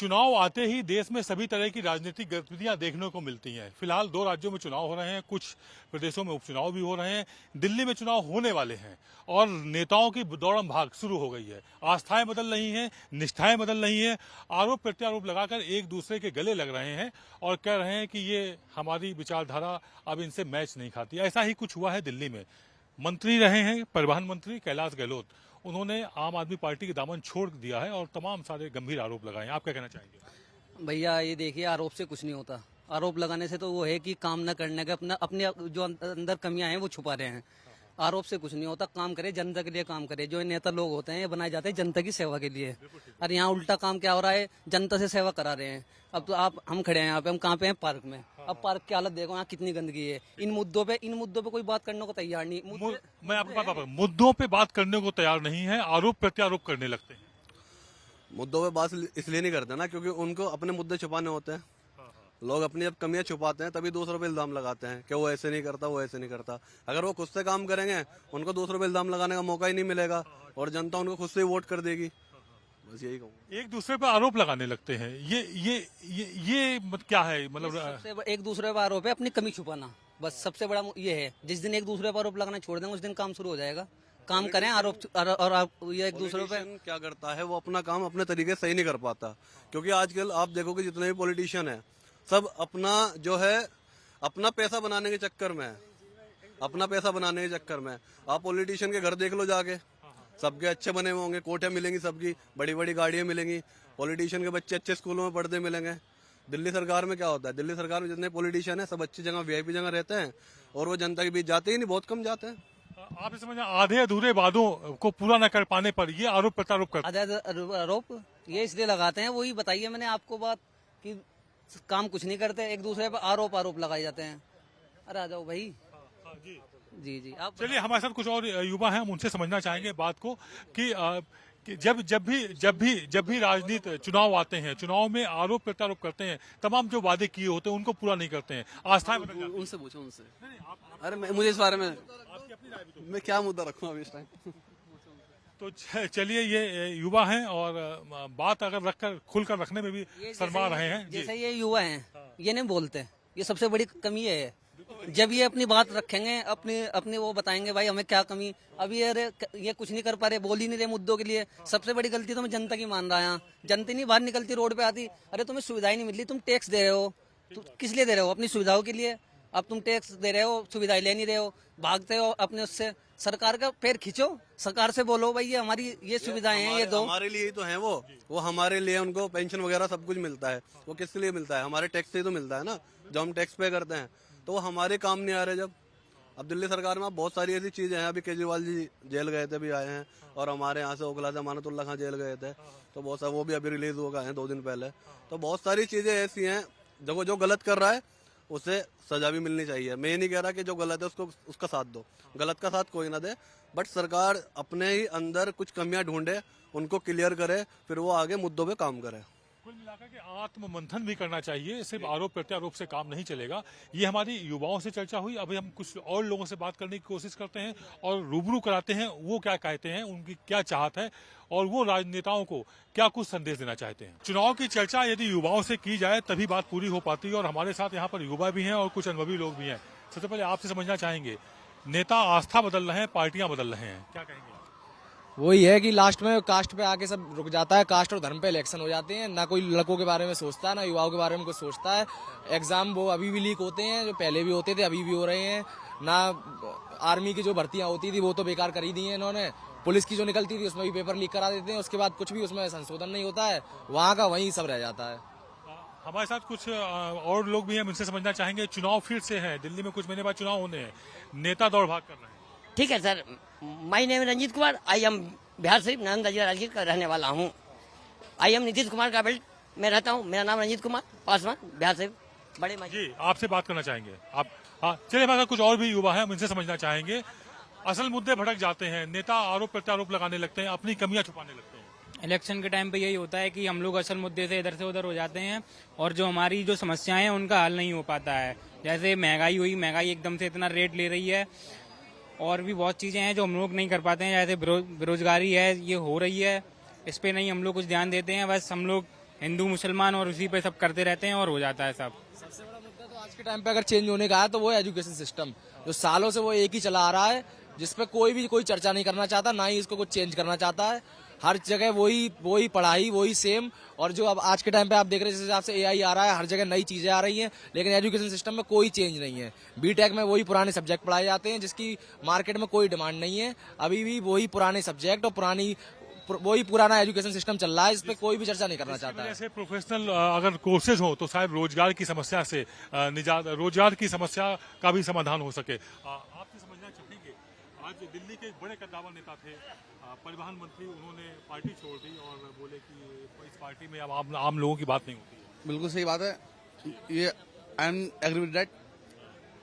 चुनाव आते ही देश में सभी तरह की राजनीतिक गतिविधियां देखने को मिलती हैं। फिलहाल 2 राज्यों में चुनाव हो रहे हैं, कुछ प्रदेशों में उपचुनाव भी हो रहे हैं, दिल्ली में चुनाव होने वाले हैं और नेताओं की दौड़म भाग शुरू हो गई है। आस्थाएं बदल रही हैं, निष्ठाएं बदल रही हैं, आरोप प्रत्यारोप लगाकर एक दूसरे के गले लग रहे हैं और कह रहे हैं कि ये हमारी विचारधारा अब इनसे मैच नहीं खाती। ऐसा ही कुछ हुआ है दिल्ली में। मंत्री रहे हैं परिवहन मंत्री कैलाश गहलोत, उन्होंने आम आदमी पार्टी के दामन छोड़ दिया है और तमाम सारे गंभीर आरोप लगाए। आप क्या कहना चाहेंगे? भैया ये देखिए, आरोप से कुछ नहीं होता। आरोप लगाने से तो वो है कि काम न करने का अपने जो अंदर कमियां हैं वो छुपा रहे हैं। आरोप से कुछ नहीं होता। काम करे, जनता के लिए काम करे। जो ये नेता लोग होते हैं ये बनाए जाते हैं जनता की सेवा के लिए, और यहाँ उल्टा काम क्या हो रहा है, जनता से सेवा करा रहे हैं। अब तो हम खड़े हैं यहाँ पे, हम कहाँ पे हैं? पार्क में। अब पार्क की हालत देखो, यहाँ कितनी गंदगी है। इन मुद्दों पे कोई बात करने को तैयार नहीं। मैं आपको बात बताऊं, मुद्दों पे बात करने को तैयार नहीं है, आरोप प्रत्यारोप करने लगते हैं। मुद्दों पे बात इसलिए नहीं करते ना क्योंकि उनको अपने मुद्दे छुपाने होते हैं। लोग अपनी जब कमियां छुपाते हैं तभी दूसरों पे इल्जाम लगाते हैं कि वो ऐसे नहीं करता, वो ऐसे नहीं करता। अगर वो खुद से काम करेंगे उनको दूसरों पे इल्जाम लगाने का मौका ही नहीं मिलेगा और जनता उनको खुद से ही वोट कर देगी। बस यही कहूँगा। एक दूसरे पर आरोप लगाने लगते हैं। ये क्या है? मतलब एक दूसरे पर आरोप है अपनी कमी छुपाना। बस सबसे बड़ा ये है। जिस दिन एक दूसरे पर आरोप लगाना छोड़ देंगे उस दिन काम शुरू हो जाएगा। काम करें आरोप और ये एक दूसरे पे क्या करता है, वो अपना काम अपने तरीके से सही नहीं कर पाता। क्योंकि आजकल आप देखोगे जितने भी पॉलिटिशियन है सब अपना जो है अपना पैसा बनाने के चक्कर में है। अपना पैसा बनाने के चक्कर में आप पॉलिटिशियन के घर देख लो जाके, सबके अच्छे बने हुए होंगे, कोठियां मिलेंगी, सबकी बड़ी बड़ी गाड़ियां मिलेंगी। पॉलिटिशियन के बच्चे अच्छे स्कूलों में पढ़ते मिलेंगे। दिल्ली सरकार में क्या होता है? दिल्ली सरकार में जितने पॉलिटिशियन है सब अच्छी जगह वीआईपी जगह रहते हैं और वो जनता के बीच जाते ही नहीं, बहुत कम जाते हैं। आप समझ आधे अधूरे वादों को पूरा न कर पाने पर ये आरोप प्रत्यारोप करते हैं। आधे आरोप ये इसलिए लगाते हैं, वही बताइए मैंने आपको बात कि काम कुछ नहीं करते, एक दूसरे पर आरोप लगाए जाते हैं। अरे आ जाओ भाई। जी आप चलिए, हमारे साथ कुछ और युवा हैं, हम उनसे समझना चाहेंगे बात को कि जब भी राजनीति चुनाव आते हैं, चुनाव में आरोप प्रत्यारोप करते हैं, तमाम जो वादे किए होते हैं उनको पूरा नहीं करते हैं, आस्थाएं बदल जाती हैं। उनसे पूछो उनसे। अरे मुझे इस बारे में आपकी अपनी राय भी तो। मैं क्या मुद्दा रखूं अभी इस टाइम। तो चलिए, ये युवा हैं और बात अगर रखकर खुलकर रखने में भी शर्मा रहे हैं। जैसे ये युवा हैं, ये नहीं बोलते, ये सबसे बड़ी कमी है। जब ये अपनी बात रखेंगे, अपनी वो बताएंगे भाई हमें क्या कमी। अभी ये कुछ नहीं कर पा रहे, बोल ही नहीं रहे मुद्दों के लिए। सबसे बड़ी गलती तो मैं जनता की मान रहा हूँ। जनता नहीं बाहर निकलती, रोड पे आती, अरे तुम्हें सुविधाएं नहीं मिल रही, तुम टैक्स दे रहे हो, किस लिए दे रहे हो? अपनी सुविधाओं के लिए। अब तुम टैक्स दे रहे हो, सुविधाएं ले नहीं रहे हो, भागते हो अपने उससे। सरकार का पैर खींचो, सरकार से बोलो भाई ये हमारी ये सुविधाएं हैं, ये दो। हमारे लिए ही तो है वो हमारे लिए, उनको पेंशन वगैरह सब कुछ मिलता है। वो किस लिए मिलता है? हमारे टैक्स से ही तो मिलता है ना, जो हम टैक्स पे करते हैं। तो वो हमारे काम नहीं आ रहे। जब अब दिल्ली सरकार में बहुत सारी ऐसी चीजें हैं। अभी केजरीवाल जी जेल गए थे, भी आए हैं, और हमारे यहाँ से ओखला से अमानतुल्लाह खां जेल गए थे, तो बहुत सारे वो भी अभी रिलीज हो गए हैं 2 दिन पहले। तो बहुत सारी चीजें ऐसी हैं जो गलत कर रहा है उसे सजा भी मिलनी चाहिए। मैं ये नहीं कह रहा कि जो गलत है उसका साथ दो, गलत का साथ कोई ना दे, बट सरकार अपने ही अंदर कुछ कमियां ढूंढे, उनको क्लियर करे, फिर वो आगे मुद्दों पे काम करे। कुल मिलाकर के आत्म मंथन भी करना चाहिए, सिर्फ आरोप प्रत्यारोप से काम नहीं चलेगा। ये हमारी युवाओं से चर्चा हुई। अभी हम कुछ और लोगों से बात करने की कोशिश करते हैं और रूबरू कराते हैं वो क्या कहते हैं, उनकी क्या चाहत है और वो राजनेताओं को क्या कुछ संदेश देना चाहते हैं। चुनाव की चर्चा यदि युवाओं से की जाए तभी बात पूरी हो पाती है और हमारे साथ यहाँ पर युवा भी हैं और कुछ अनुभवी लोग भी हैं। सबसे पहले आपसे समझना चाहेंगे, नेता आस्था बदल रहे हैं, पार्टियां बदल रहे हैं, क्या कहेंगे? वही है कि लास्ट में कास्ट पे आके सब रुक जाता है। कास्ट और धर्म पे इलेक्शन हो जाते हैं, ना कोई लड़कों के बारे में सोचता है, ना युवाओं के बारे में कुछ सोचता है। एग्जाम वो अभी भी लीक होते हैं, जो पहले भी होते थे अभी भी हो रहे हैं। ना आर्मी की जो भर्तियां होती थी वो तो बेकार कर ही दी है इन्होंने। पुलिस की जो निकलती थी उसमें भी पेपर लीक करा देते हैं, उसके बाद कुछ भी उसमें संशोधन नहीं होता है, वहाँ का वहीं सब रह जाता है। हमारे साथ कुछ और लोग भी हैं, उनसे समझना चाहेंगे। चुनाव फिर से है दिल्ली में, कुछ महीने बाद चुनाव होने हैं, नेता दौड़ भाग कर रहे हैं। ठीक है sir, my name Ranjeet Kumar, I am Bihar Sharif Nalanda जिला राजगीर का रहने वाला हूँ। आई एम नीतीश कुमार का बेल्ट में रहता हूँ। मेरा नाम रंजीत कुमार पासवान, बिहार शरीफ बड़े जी। आपसे बात करना चाहेंगे आप? हाँ, चलिए, हमारे कुछ और भी युवा हैं, हम इनसे समझना चाहेंगे। असल मुद्दे भटक जाते हैं, नेता आरोप प्रत्यारोप लगाने लगते हैं, अपनी कमियां छुपाने लगते हैं। इलेक्शन के टाइम पे यही होता है कि हम लोग असल मुद्दे से इधर से उधर हो जाते हैं और जो हमारी जो समस्याएं हैं उनका हल नहीं हो पाता है। जैसे महंगाई हुई, महंगाई एकदम से इतना रेट ले रही है, और भी बहुत चीजें हैं जो हम लोग नहीं कर पाते हैं। जैसे बेरोजगारी है, ये हो रही है, इस पे नहीं हम लोग कुछ ध्यान देते हैं। बस हम लोग हिंदू मुसलमान और उसी पे सब करते रहते हैं और हो जाता है सब। सबसे बड़ा मुद्दा तो आज के टाइम पे अगर चेंज होने का है तो वो है एजुकेशन सिस्टम, जो सालों से वो एक ही चला आ रहा है, जिसपे कोई चर्चा नहीं करना चाहता, ना ही इसको कुछ चेंज करना चाहता है। हर जगह वही पढ़ाई, वही सेम। और जो अब आज के टाइम पे आप देख रहे हैं जिस हिसाब से एआई आ रहा है, हर जगह नई चीजें आ रही हैं, लेकिन एजुकेशन सिस्टम में कोई चेंज नहीं है। बीटेक में वही पुराने सब्जेक्ट पढ़ाए जाते हैं जिसकी मार्केट में कोई डिमांड नहीं है। अभी भी वही पुराने सब्जेक्ट और वही पुराना एजुकेशन सिस्टम चल रहा है, इस पे कोई भी चर्चा नहीं करना चाहता है। जैसे प्रोफेशनल अगर कोर्सेज हो तो शायद रोजगार की समस्या से रोजगार की समस्या का भी समाधान हो सके। आपसे समझना चाहेंगे, आज दिल्ली के एक बड़े कद्दावर नेता थे, परिवहन मंत्री, उन्होंने पार्टी छोड़ दी और बोले कि इस पार्टी में अब आम लोगों की बात नहीं होती है। बिल्कुल सही बात है, ये I am agree with that.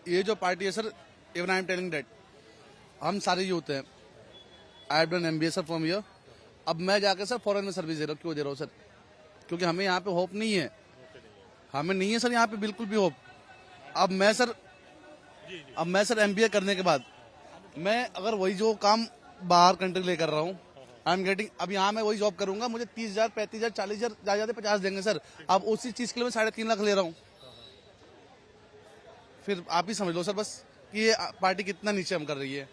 ये जो पार्टी है sir, even I am telling that, हम सारे यूथ हैं, I have done MBA sir from here. अब मैं जाकर सर फॉरेन में सर्विस दे रहा हूँ। क्यों दे रहा हूँ सर? क्योंकि हमें यहाँ पे होप नहीं है, हमें नहीं है सर यहाँ पे बिल्कुल भी होप। अब मैं सर एमबीए करने के बाद मैं अगर वही जो काम बाहर कंट्री ले कर रहा हूँ, आई एम गेटिंग, अब यहाँ मैं वही जॉब करूंगा, मुझे 30,000, 35,000, 40,000 ज्यादा 50 देंगे सर। अब उसी चीज के लिए मैं 3.5 लाख ले रहा हूँ। फिर आप ही समझ लो सर बस कि ये पार्टी कितना नीचे हम कर रही है।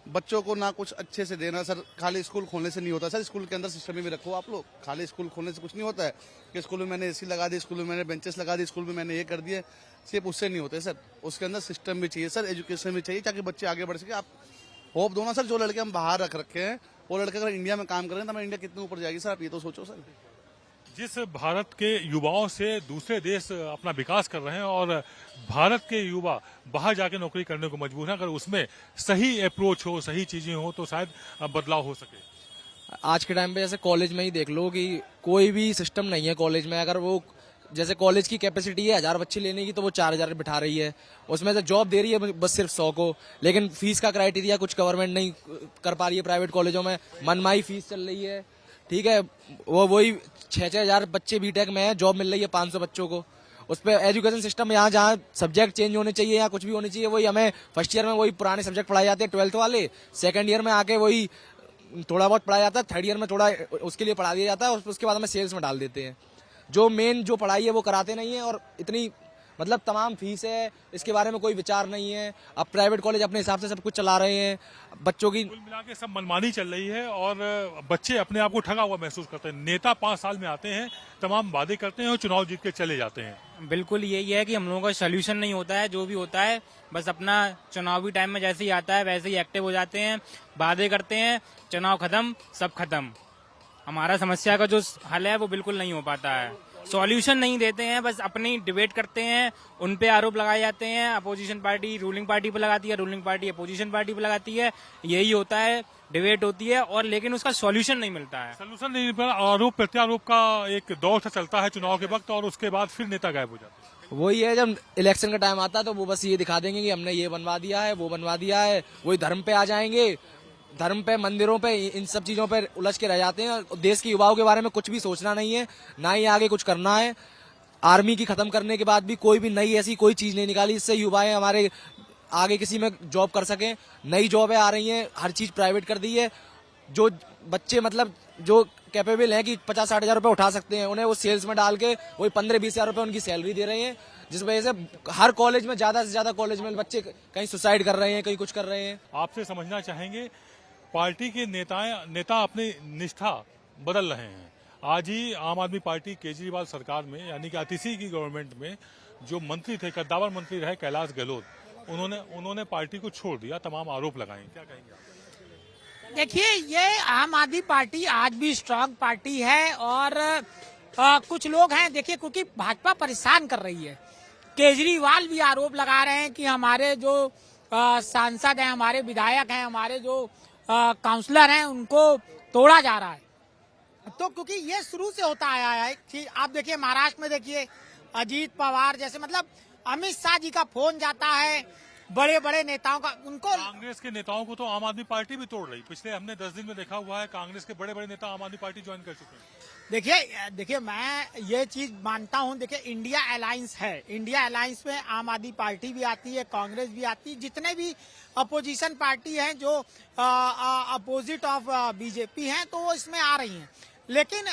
बच्चों को ना कुछ अच्छे से देना सर, खाली स्कूल खोलने से नहीं होता सर। स्कूल के अंदर सिस्टम में भी रखो आप लोग, खाली स्कूल खोलने से कुछ नहीं होता है कि स्कूल में मैंने एसी लगा दी, स्कूल में मैंने बेंचेस लगा दी, स्कूल में मैंने ये कर दिया, सिर्फ उससे नहीं होते सर। उसके अंदर सिस्टम भी चाहिए सर, एजुकेशन भी चाहिए, ताकि बच्चे आगे बढ़ सके। आप होप दो ना सर। जो लड़के हम बाहर रख रखे हैं, वो लड़के अगर इंडिया में काम करें तो हमारी इंडिया कितने ऊपर जाएगी सर, आप ये तो सोचो सर। जिस भारत के युवाओं से दूसरे देश अपना विकास कर रहे हैं और भारत के युवा बाहर जाके नौकरी करने को मजबूर हैं, अगर उसमें सही अप्रोच हो, सही चीजें हो तो शायद बदलाव हो सके। आज के टाइम पे जैसे कॉलेज में ही देख लो कि कोई भी सिस्टम नहीं है कॉलेज में। अगर वो जैसे कॉलेज की कैपेसिटी है 1000 बच्चे लेने की, तो वो 4000 बिठा रही है, उसमें से जॉब दे रही है बस सिर्फ 100 को। लेकिन फीस का क्राइटेरिया कुछ गवर्नमेंट नहीं कर पा रही है। प्राइवेट कॉलेजों में मनमाई फीस चल रही है, ठीक है। वो वही 6,000 बच्चे बीटेक में है, जॉब मिल रही है 500 बच्चों को। उस पर एजुकेशन सिस्टम यहाँ जहाँ सब्जेक्ट चेंज होने चाहिए या कुछ भी होनी चाहिए, वही हमें फर्स्ट ईयर में वही पुराने सब्जेक्ट पढ़ाए जाते हैं 12th वाले, सेकंड ईयर में आके वही थोड़ा बहुत पढ़ाया जाता है, थर्ड ईयर में थोड़ा उसके लिए पढ़ा दिया जाता है, उसके बाद हमें सेल्स में डाल देते हैं। जो मेन जो पढ़ाई है वो कराते नहीं है, और इतनी मतलब तमाम फीस है, इसके बारे में कोई विचार नहीं है। अब प्राइवेट कॉलेज अपने हिसाब से सब कुछ चला रहे हैं, बच्चों की कुल मिला के सब मनमानी चल रही है और बच्चे अपने आप को ठगा हुआ महसूस करते हैं। नेता 5 साल में आते हैं, तमाम वादे करते हैं और चुनाव जीत के चले जाते हैं। बिल्कुल यही है कि हम लोगों का सोल्यूशन नहीं होता है, जो भी होता है बस अपना चुनावी टाइम में जैसे ही आता है वैसे ही एक्टिव हो जाते हैं, वादे करते हैं, चुनाव खत्म, सब खत्म। हमारा समस्या का जो हल है वो बिल्कुल नहीं हो पाता है, सॉल्यूशन नहीं देते हैं, बस अपनी डिबेट करते हैं, उन पे आरोप लगाए जाते हैं। अपोजिशन पार्टी रूलिंग पार्टी पे लगाती है, रूलिंग पार्टी अपोजिशन पार्टी पे लगाती है, यही होता है, डिबेट होती है और लेकिन उसका सॉल्यूशन नहीं मिलता है। सोल्यूशन नहीं मिलता, आरोप प्रत्यारोप का एक दौर सा चलता है चुनाव के वक्त और उसके बाद फिर नेता गायब हो जाते हैं। वही है, जब इलेक्शन का टाइम आता है तो वो बस ये दिखा देंगे कि हमने ये बनवा दिया है, वो बनवा दिया है। वही धर्म पे आ जाएंगे, धर्म पे, मंदिरों पे, इन सब चीजों पे उलझ के रह जाते हैं। देश के युवाओं के बारे में कुछ भी सोचना नहीं है, ना ही आगे कुछ करना है। आर्मी की खत्म करने के बाद भी कोई भी नई ऐसी कोई चीज नहीं निकाली जिससे युवाएं हमारे आगे किसी में जॉब कर सकें। नई जॉबें आ रही हैं, हर चीज प्राइवेट कर दी है। जो बच्चे मतलब जो कैपेबल हैं कि 50-60 हजार रुपए उठा सकते हैं, उन्हें वो सेल्स में डाल के वही 15-20 हजार रुपए उनकी सैलरी दे रहे हैं, जिस वजह से हर कॉलेज में ज्यादा से ज्यादा कॉलेज में बच्चे कहीं सुसाइड कर रहे हैं, कहीं कुछ कर रहे हैं। आपसे समझना चाहेंगे, पार्टी के नेता अपनी निष्ठा बदल रहे हैं। आज ही आम आदमी पार्टी केजरीवाल सरकार में, यानी कि अतिशी की गवर्नमेंट में जो मंत्री थे, कद्दावर मंत्री रहे कैलाश गहलोत, उन्होंने पार्टी को छोड़ दिया, तमाम आरोप लगाए। क्या कहेंगे आप? देखिए, ये आम आदमी पार्टी आज भी स्ट्रांग पार्टी है और कुछ लोग हैं, देखिए, क्योंकि भाजपा परेशान कर रही है। केजरीवाल भी आरोप लगा रहे हैं कि हमारे जो सांसद हैं, हमारे विधायक हैं, हमारे जो काउंसलर हैं, उनको तोड़ा जा रहा है। तो क्योंकि ये शुरू से होता आया है कि आप देखिए महाराष्ट्र में, देखिए अजीत पवार जैसे, मतलब अमित शाह जी का फोन जाता है, बड़े बड़े नेताओं का, उनको कांग्रेस के नेताओं को तो आम आदमी पार्टी भी तोड़ रही। पिछले हमने 10 दिन में देखा हुआ है, कांग्रेस के बड़े बड़े नेता आम आदमी पार्टी ज्वाइन कर चुके हैं। देखिए मैं ये चीज मानता हूं, देखिए इंडिया अलायंस है, इंडिया अलायंस में आम आदमी पार्टी भी आती है, कांग्रेस भी आती है, जितने भी अपोजिशन पार्टी हैं जो अपोजिट ऑफ बीजेपी हैं, तो वो इसमें आ रही हैं। लेकिन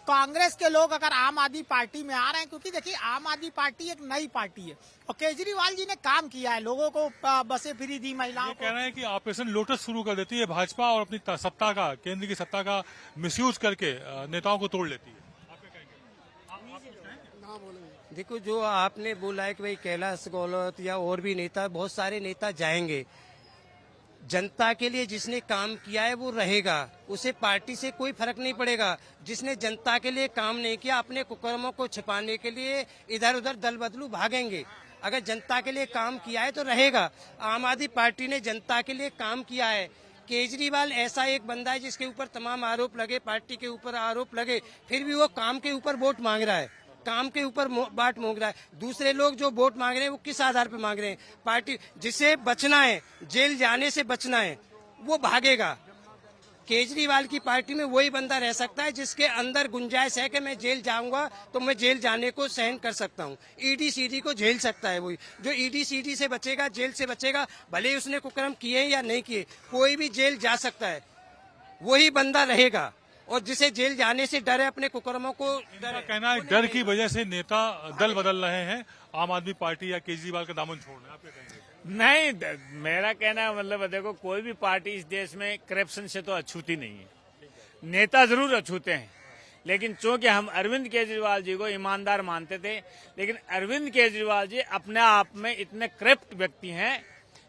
कांग्रेस के लोग अगर आम आदमी पार्टी में आ रहे हैं, क्योंकि देखिए आम आदमी पार्टी एक नई पार्टी है और केजरीवाल जी ने काम किया है, लोगों को बसें फ्री दी, महिलाओं ये को। कह रहे हैं कि ऑपरेशन लोटस शुरू कर देती है भाजपा और अपनी सत्ता का, केंद्र की सत्ता का मिसयूज करके नेताओं को तोड़ लेती है। देखो, जो आपने बोला है कि भाई कैलाश गहलोत या और भी नेता, बहुत सारे नेता जाएंगे। जनता के लिए जिसने काम किया है वो रहेगा, उसे पार्टी से कोई फर्क नहीं पड़ेगा। जिसने जनता के लिए काम नहीं किया, अपने कुकर्मों को छिपाने के लिए इधर उधर दल बदलू भागेंगे। अगर जनता के लिए काम किया है तो रहेगा। आम आदमी पार्टी ने जनता के लिए काम किया है। केजरीवाल ऐसा एक बंदा है जिसके ऊपर तमाम आरोप लगे, पार्टी के ऊपर आरोप लगे, फिर भी वो काम के ऊपर वोट मांग रहा है, काम के ऊपर बात मांग रहा है। दूसरे लोग जो वोट मांग रहे हैं वो किस आधार पर मांग रहे हैं? पार्टी जिसे बचना है, जेल जाने से बचना है, वो भागेगा। केजरीवाल की पार्टी में वही बंदा रह सकता है जिसके अंदर गुंजाइश है कि मैं जेल जाऊंगा तो मैं जेल जाने को सहन कर सकता हूँ, ईडी सीडी को झेल सकता है। वही जो ईडी सीडी से बचेगा, जेल से बचेगा, भले ही उसने कुकर्म किए या नहीं किए, कोई भी जेल जा सकता है, वही बंदा रहेगा। और जिसे जेल जाने से डर है, अपने कुकर्मों को इनका कहना है डर की वजह से नेता दल बदल रहे हैं, आम आदमी पार्टी या केजरीवाल का दामन छोड़ रहे हैं। आप क्या कहेंगे? नहीं, मेरा कहना है मतलब देखो, कोई भी पार्टी इस देश में करप्शन से तो अछूती नहीं है। नेता जरूर अछूते हैं, लेकिन चूंकि हम अरविंद केजरीवाल जी को ईमानदार मानते थे, लेकिन अरविंद केजरीवाल जी अपने आप में इतने करप्ट व्यक्ति हैं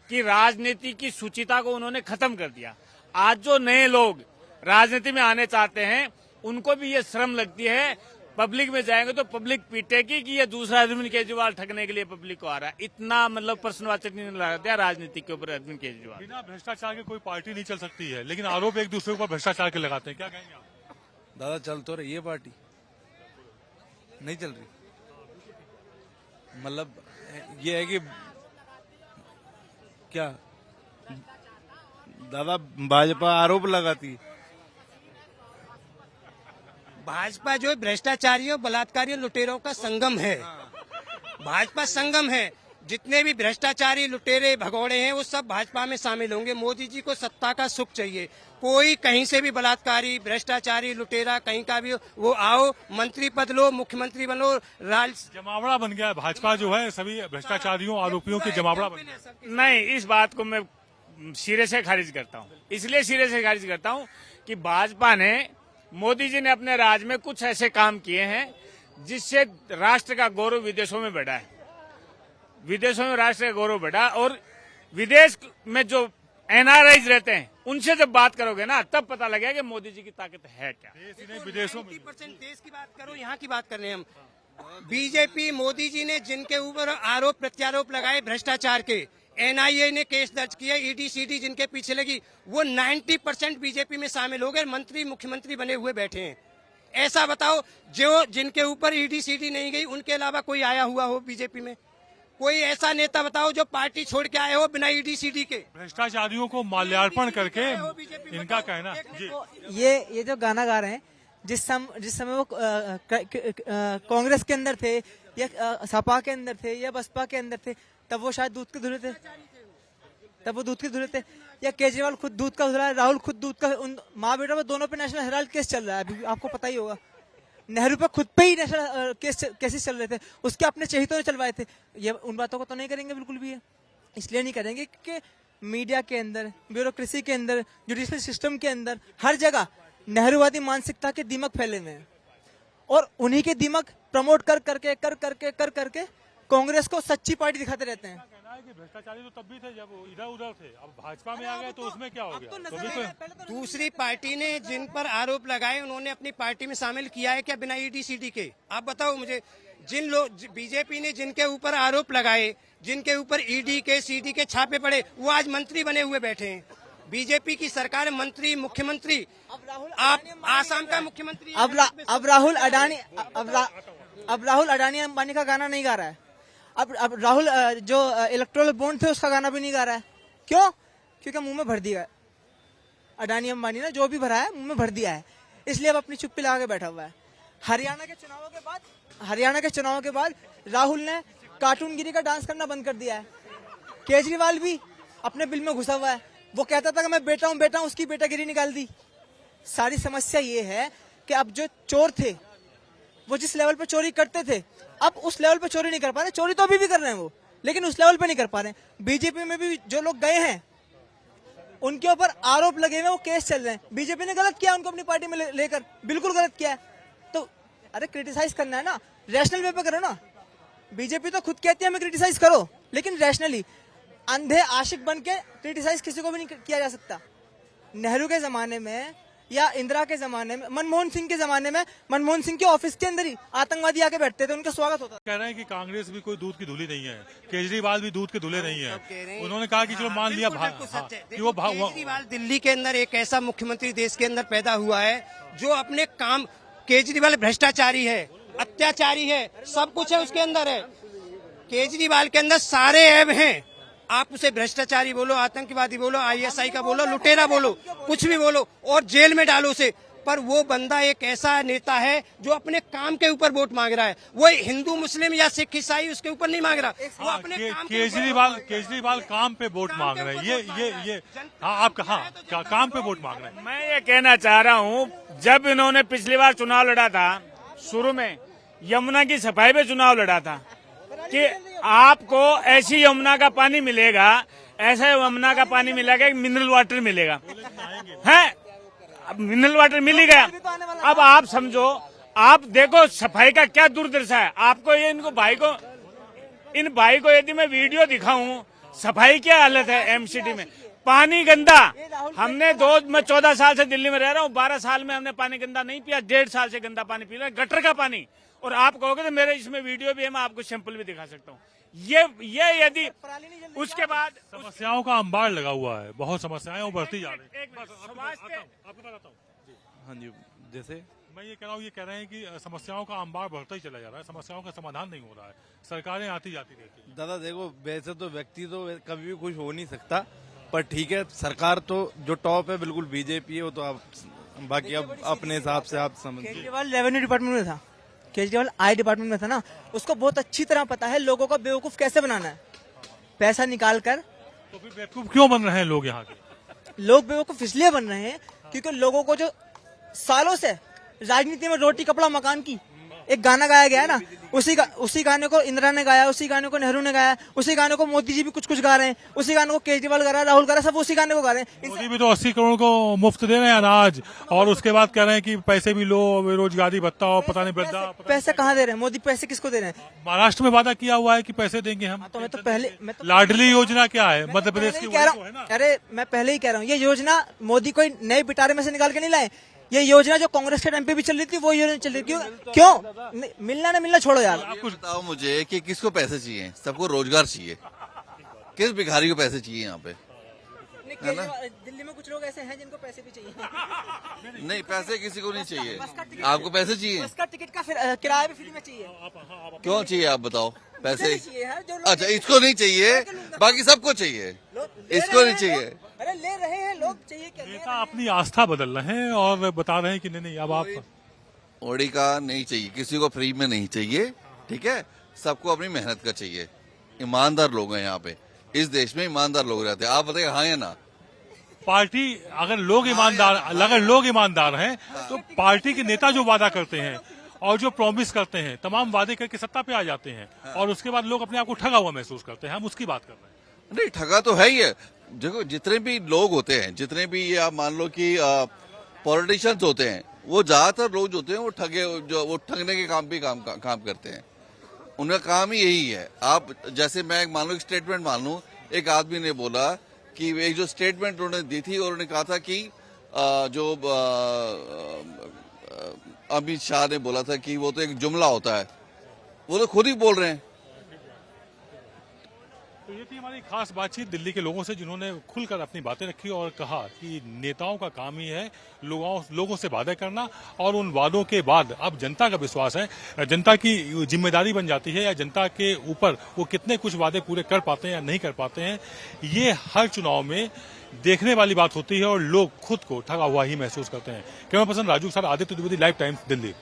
कि राजनीति की शुचिता को उन्होंने खत्म कर दिया। आज जो नए लोग राजनीति में आने चाहते हैं उनको भी ये शर्म लगती है, पब्लिक में जाएंगे तो पब्लिक पीटेगी कि ये दूसरा अरविंद केजरीवाल ठगने के लिए पब्लिक को आ रहा है। इतना मतलब प्रश्नवाचक नहीं लगाते हैं राजनीति के ऊपर अरविंद केजरीवाल। बिना भ्रष्टाचार के कोई पार्टी नहीं चल सकती है, लेकिन आरोप एक दूसरे के ऊपर भ्रष्टाचार के लगाते हैं। क्या कहेंगे आप? दादा चल तो रही है पार्टी, नहीं चल रही। मतलब ये है कि क्या दादा भाजपा आरोप लगाती, भाजपा जो भ्रष्टाचारियों, बलात्कारियों, लुटेरों का संगम है। भाजपा संगम है। जितने भी भ्रष्टाचारी, लुटेरे, भगोड़े हैं वो सब भाजपा में शामिल होंगे। मोदी जी को सत्ता का सुख चाहिए। कोई कहीं से भी बलात्कारी, भ्रष्टाचारी, लुटेरा कहीं का भी वो आओ, मंत्री पद लो, मुख्यमंत्री बनो, जमावड़ा बन गया है भाजपा, जो है सभी भ्रष्टाचारियों, आरोपियों के जमावड़ा बन गया। नहीं, इस बात को मैं सिरे से खारिज करता हूँ। इसलिए सिरे से खारिज करता हूँ कि भाजपा ने, मोदी जी ने अपने राज में कुछ ऐसे काम किए हैं जिससे राष्ट्र का गौरव विदेशों में बढ़ा है। विदेशों में राष्ट्र का गौरव बढ़ा, और विदेश में जो एनआरआईज रहते हैं उनसे जब बात करोगे ना, तब पता लगेगा कि मोदी जी की ताकत है क्या। विदेशों में 90% देश की बात करो, यहाँ की बात कर रहे हैं हम। बीजेपी, मोदी जी ने जिनके ऊपर आरोप प्रत्यारोप लगाए भ्रष्टाचार के, एनआईए ने केस दर्ज किया, ईडी सीडी जिनके पीछे लगी, वो 90% बीजेपी में शामिल हो गए, मंत्री मुख्यमंत्री बने हुए बैठे हैं। ऐसा बताओ, जो जिनके ऊपर ईडी सीडी नहीं गई उनके अलावा कोई आया हुआ हो बीजेपी में? कोई ऐसा नेता बताओ जो पार्टी छोड़ के आए हो बिना ईडी सीडी के? भ्रष्टाचारियों को माल्यार्पण करके इनका कहना जी। ये जो गाना गा रहे हैं, जिस समय वो कांग्रेस के अंदर थे या सपा के अंदर थे या बसपा के अंदर थे, तब वो शायद दूध के धुले थे, तब वो दूध के धुले थे। या केजरीवाल खुद दूध का धुला है, राहुल खुद दूध का, उन माँ बेटा में दोनों पे नेशनल हेराल्ड केस चल रहा है। अभी आपको पता ही होगा, नेहरू पे खुद पे ही नेशनल केसेस चल रहे थे, उसके अपने चहितों ने चलवाए थे। ये उन बातों को तो नहीं करेंगे बिल्कुल भी, है इसलिए नहीं करेंगे कि मीडिया के अंदर, ब्यूरोक्रेसी के अंदर, जुडिशियल सिस्टम के अंदर, हर जगह नेहरूवादी मानसिकता के दिमाग फैले हुए हैं, और उन्हीं के दिमाग प्रमोट कर करके कांग्रेस को सच्ची पार्टी दिखाते रहते हैं। भ्रष्टाचारी तो तब भी थे जब इधर उधर थे, अब भाजपा में आ गए तो उसमें क्या हो गया? दूसरी पार्टी ने जिन पर आरोप लगाए उन्होंने अपनी पार्टी में शामिल किया है क्या बिना ईडी सीडी के? आप बताओ मुझे। जिन लोग, बीजेपी ने जिनके ऊपर आरोप लगाए, जिनके ऊपर ईडी के सीडी के छापे पड़े, वो आज मंत्री बने हुए बैठे हैं। बीजेपी की सरकार, मंत्री, मुख्यमंत्री, आप आसाम का मुख्यमंत्री, अब राहुल अडानी अंबानी का गाना नहीं गा रहा है। अब राहुल जो इलेक्ट्रोल बॉन्ड थे उसका गाना भी नहीं गा रहा है। क्यों? क्योंकि मुंह में भर दिया है अडानी अंबानी ने, जो भी भरा है मुंह में भर दिया है, इसलिए अब अपनी चुप्पी लगा के बैठा हुआ है। हरियाणा के चुनावों के बाद राहुल ने कार्टूनगिरी का डांस करना बंद कर दिया है। केजरीवाल भी अपने बिल में घुसा हुआ है, वो कहता था कि मैं बेटा हूं, उसकी बेटागिरी निकाल दी। सारी समस्या ये है कि अब जो चोर थे वो जिस लेवल पे चोरी करते थे अब उस लेवल पे चोरी नहीं कर पा रहे। चोरी तो अभी भी कर रहे हैं वो, लेकिन उस लेवल पे नहीं कर पा रहे हैं। बीजेपी में भी जो लोग गए हैं उनके ऊपर आरोप लगे हुए, वो केस चल रहे हैं। बीजेपी ने गलत किया उनको अपनी पार्टी में लेकर, बिल्कुल गलत किया है। तो अरे क्रिटिसाइज करना है ना, रैशनल वे पे करो ना। बीजेपी तो खुद कहती है हमें क्रिटिसाइज करो, लेकिन रैशनली। अंधे आशिक बन के क्रिटिसाइज किसी को भी नहीं किया जा सकता। नेहरू के जमाने में या इंदिरा के जमाने में, मनमोहन सिंह के जमाने में, मनमोहन सिंह के ऑफिस के अंदर ही आतंकवादी आके बैठते थे, उनका स्वागत होता था। कह रहे हैं कि कांग्रेस भी कोई दूध की धुली नहीं है, केजरीवाल भी दूध के धुले नहीं है। उन्होंने कहा कि चलो मान लिया कि वो केजरीवाल दिल्ली के अंदर एक ऐसा मुख्यमंत्री देश के अंदर पैदा हुआ है जो अपने काम, केजरीवाल भ्रष्टाचारी है, अत्याचारी है, सब कुछ है उसके अंदर है। केजरीवाल के अंदर सारे ऐब हैं। आप उसे भ्रष्टाचारी बोलो, आतंकवादी बोलो, आईएसआई का बोलो, लुटेरा बोलो, कुछ भी बोलो और जेल में डालो उसे, पर वो बंदा एक ऐसा नेता है जो अपने काम के ऊपर वोट मांग रहा है। वो हिंदू मुस्लिम या सिख ईसाई उसके ऊपर नहीं मांग रहा, वो अपने काम के केजरीवाल काम पे वोट मांग रहे हैं। ये आप कहाँ काम पे वोट मांग रहे हैं? मैं ये कहना चाह रहा हूँ, जब इन्होंने पिछली बार चुनाव लड़ा था, शुरू में यमुना की सफाई पे चुनाव लड़ा था कि आपको ऐसी यमुना का पानी मिलेगा, ऐसा यमुना का पानी मिलेगा, मिनरल वाटर मिलेगा, है मिनरल वाटर मिल ही गया। अब आप समझो, आप देखो सफाई का क्या दुर्दशा है। आपको ये इन भाई को यदि मैं वीडियो दिखाऊं, सफाई क्या हालत है एमसीडी में, पानी गंदा। मैं 14 साल से दिल्ली में रह रहा हूँ, 12 साल में हमने पानी गंदा नहीं पिया, 1.5 साल से गंदा पानी पी रहे हैं, गटर का पानी। और आप कहोगे तो मेरे इसमें वीडियो भी है, मैं आपको सैंपल भी दिखा सकता हूँ। ये यदि उसके बाद समस्याओं का अंबार लगा हुआ है, बहुत समस्याएं उभरती जा रही हैं। आपको बताता हूँ। हाँ जी, जैसे मैं ये कह रहा हूँ, ये कह रहे हैं कि समस्याओं का अंबार बढ़ता ही चला जा रहा है, समस्याओं का समाधान नहीं हो रहा है, सरकारें आती जाती रहती हैं। दादा देखो, वैसे तो व्यक्ति तो कभी भी खुश हो नहीं सकता, पर ठीक है, सरकार तो जो टॉप है बिल्कुल बीजेपी है, वो तो आप बाकी अब अपने हिसाब से आप समझिए। केजरीवाल रेवेन्यू डिपार्टमेंट में था, केजरीवाल आई डिपार्टमेंट में था ना, उसको बहुत अच्छी तरह पता है लोगों को बेवकूफ कैसे बनाना है, पैसा निकाल कर। तो फिर बेवकूफ क्यों बन रहे हैं लोग यहाँ के? लोग बेवकूफ इसलिए बन रहे हैं क्योंकि लोगों को जो सालों से राजनीति में रोटी कपड़ा मकान की एक गाना गाया गया है ना, उसी गाने को इंदिरा ने गाया, उसी गाने को नेहरू ने गाया, उसी गाने को मोदी जी भी कुछ गा रहे हैं, उसी गाने को केजरीवाल गा रहा है, राहुल गा रहा है, सब उसी गाने को गा रहे हैं। मोदी भी तो 80 करोड़ को मुफ्त दे रहे हैं अनाज, और उसके बाद कह रहे हैं कि पैसे भी लो, बेरोजगारी भत्ता और पता नहीं वृद्धा। पैसे कहाँ दे रहे हैं मोदी? पैसे किसको दे रहे हैं? महाराष्ट्र में वादा किया हुआ है कि पैसे देंगे हम। तो मैं तो पहले लाडली योजना क्या है मध्य प्रदेश की? कह रहा हूँ, अरे मैं पहले ही कह रहा हूँ, ये योजना मोदी कोई नए पिटारे में से निकाल के नहीं लाए। ये योजना जो कांग्रेस के टाइम पे भी चल रही थी, वो योजना चल रही थी। क्यों मिलना ना मिलना छोड़ो यार। आप कुछ बताओ मुझे कि किसको पैसे चाहिए? सबको रोजगार चाहिए, किस भिखारी को पैसे चाहिए यहाँ पे? है ना? दिल्ली में कुछ लोग ऐसे हैं जिनको पैसे भी चाहिए। नहीं, पैसे किसी को नहीं चाहिए, आपको पैसे चाहिए। उसका टिकट का किराया भी फ्री में चाहिए। क्यों चाहिए आप बताओ? पैसे चाहिए। अच्छा, इसको नहीं चाहिए, बाकी सबको चाहिए, इसको नहीं चाहिए। अरे ले रहे हैं लोग, चाहिए क्या? नेता अपनी आस्था बदल रहे हैं और बता रहे हैं कि नहीं अब आप ओडी का नहीं चाहिए, किसी को फ्री में नहीं चाहिए, ठीक है? सबको अपनी मेहनत का चाहिए। ईमानदार लोग हैं यहाँ पे, इस देश में ईमानदार लोग रहते हैं। आप बताइए हाँ या ना? पार्टी अगर लोग ईमानदार हैं तो पार्टी के नेता जो वादा करते हैं और जो प्रॉमिस करते हैं, तमाम वादे करके सत्ता पे आ जाते हैं और उसके बाद लोग अपने आप को ठगा हुआ महसूस करते हैं। हम उसकी बात कर रहे हैं। नहीं, ठगा तो है ही है। देखो, जितने भी लोग होते हैं, जितने भी ये आप मान लो कि पॉलिटिशियंस होते हैं, वो ज्यादातर लोग जो होते हैं वो ठगने के काम करते हैं। उनका काम ही यही है। आप जैसे मैं मान लो स्टेटमेंट मान लूं, एक आदमी ने बोला कि एक जो स्टेटमेंट उन्होंने दी थी, और उन्होंने कहा था कि जो अमित शाह ने बोला था कि वो तो एक जुमला होता है, वो तो खुद ही बोल रहे हैं। तो ये थी हमारी खास बातचीत दिल्ली के लोगों से, जिन्होंने खुलकर अपनी बातें रखी और कहा कि नेताओं का काम ही है लोगों से वादे करना, और उन वादों के बाद अब जनता का विश्वास है, जनता की जिम्मेदारी बन जाती है या जनता के ऊपर वो कितने कुछ वादे पूरे कर पाते हैं या नहीं कर पाते हैं। ये हर चुनाव में देखने वाली बात होती है और लोग खुद को ठगा हुआ ही महसूस करते हैं। कैमरा पर्सन राजू के साथ आदित्य द्विवेदी, लाइव टाइम्स, दिल्ली।